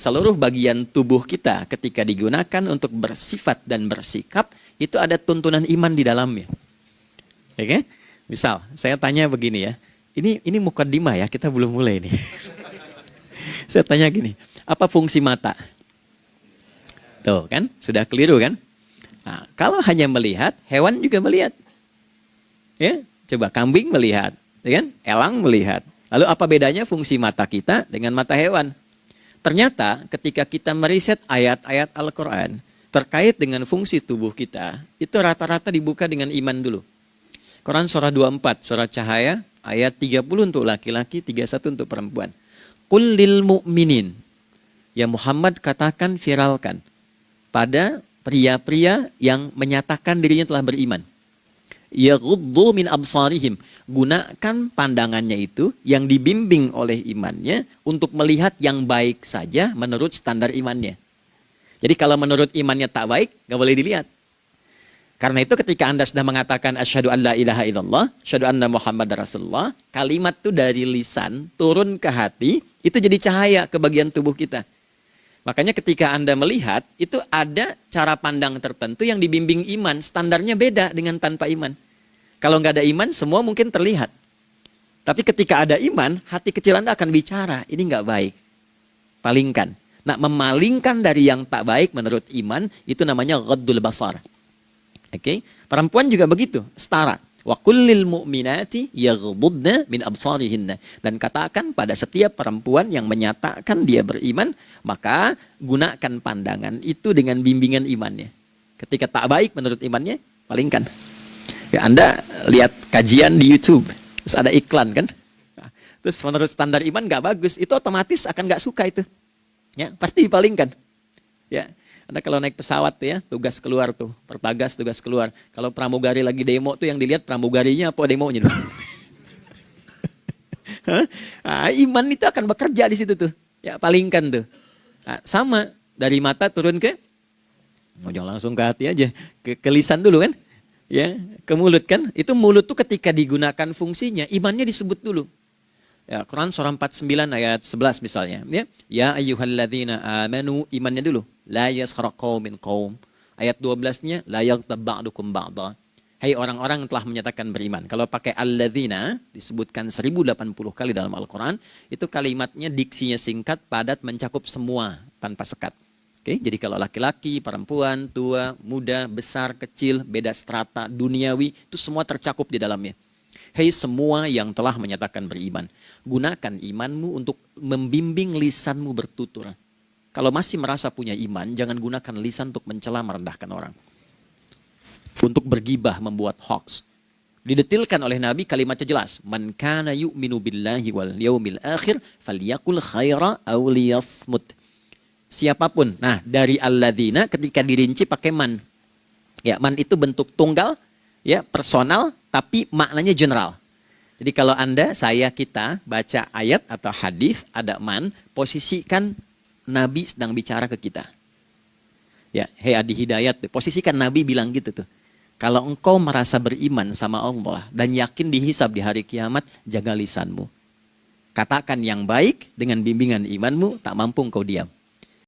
seluruh bagian tubuh kita ketika digunakan untuk bersifat dan bersikap, itu ada tuntunan iman di dalamnya. Oke? Misal, saya tanya begini ya. Ini mukaddimah ya, kita belum mulai nih. Saya tanya gini, apa fungsi mata? Tuh kan, sudah keliru kan? Nah, kalau hanya melihat, hewan juga melihat. Ya, coba kambing melihat, ya kan? Elang melihat. Lalu apa bedanya fungsi mata kita dengan mata hewan? Ternyata ketika kita meriset ayat-ayat Al-Quran terkait dengan fungsi tubuh kita, itu rata-rata dibuka dengan iman dulu. Quran surah 24, surah Cahaya, ayat 30 untuk laki-laki, 31 untuk perempuan. Qul lil mu'minin. Ya Muhammad katakan, viralkan pada pria-pria yang menyatakan dirinya telah beriman. Yaghuddu min absarihim. Gunakan pandangannya itu yang dibimbing oleh imannya untuk melihat yang baik saja menurut standar imannya. Jadi kalau menurut imannya tak baik, nggak boleh dilihat. Karena itu ketika Anda sudah mengatakan asyhadu an la ilaha illallah, asyhadu anna Muhammad Rasulullah, kalimat itu dari lisan turun ke hati, itu jadi cahaya ke bagian tubuh kita. Makanya ketika Anda melihat, itu ada cara pandang tertentu yang dibimbing iman, standarnya beda dengan tanpa iman. Kalau nggak ada iman, semua mungkin terlihat. Tapi ketika ada iman, hati kecil Anda akan bicara, ini nggak baik. Palingkan. Nah, memalingkan dari yang tak baik menurut iman, itu namanya ghaddul basar. Oke, perempuan juga begitu, setara. Wa kullil mu'minati yaghdudna min absarihinna. Dan katakan pada setiap perempuan yang menyatakan dia beriman, maka gunakan pandangan itu dengan bimbingan imannya. Ketika tak baik menurut imannya, palingkan. Ya, Anda lihat kajian di YouTube, terus ada iklan kan? Terus menurut standar iman nggak bagus, itu otomatis akan nggak suka itu. Ya, pasti dipalingkan. Ya. Anda kalau naik pesawat tuh ya, tugas keluar tuh, pertagas tugas keluar. Kalau pramugari lagi demo tuh yang dilihat pramugarinya apa demonya tuh. Nah, iman itu akan bekerja di situ tuh. Ya, palingkan tuh. Nah, sama dari mata turun ke, jangan langsung ke hati aja, ke lisan dulu kan? Ya, ke mulut kan? Itu mulut tuh ketika digunakan fungsinya, imannya disebut dulu. Ya, Quran surah 49 ayat 11 misalnya. Ya ayyuhalladzina amanu, imannya dulu. La yaskhar qaumin qaum. Ayat 12-nya la yaghtab ba'dukum ba'dha. Hai orang-orang yang telah menyatakan beriman. Kalau pakai alladzina disebutkan 1080 kali dalam Al-Quran, itu kalimatnya diksinya singkat, padat, mencakup semua tanpa sekat. Oke, jadi kalau laki-laki, perempuan, tua, muda, besar, kecil, beda strata, duniawi, itu semua tercakup di dalamnya. Hei semua yang telah menyatakan beriman, gunakan imanmu untuk membimbing lisanmu bertutur. Kalau masih merasa punya iman, jangan gunakan lisan untuk mencela, merendahkan orang. Untuk bergibah, membuat hoax. Didetilkan oleh Nabi, kalimatnya jelas. Man kana yu'minu billahi wal yaumil akhir, falyakul khaira aw liyasmut. Siapapun. Nah, dari alladzina ketika dirinci pakai man. Ya, man itu bentuk tunggal, ya, personal, tapi maknanya general. Jadi kalau Anda, saya, kita baca ayat atau hadis ada man, posisikan Nabi sedang bicara ke kita. Ya, hei Adi Hidayat, posisikan Nabi bilang gitu tuh. Kalau engkau merasa beriman sama Allah dan yakin dihisab di hari kiamat, jaga lisanmu. Katakan yang baik dengan bimbingan imanmu, tak mampu engkau diam.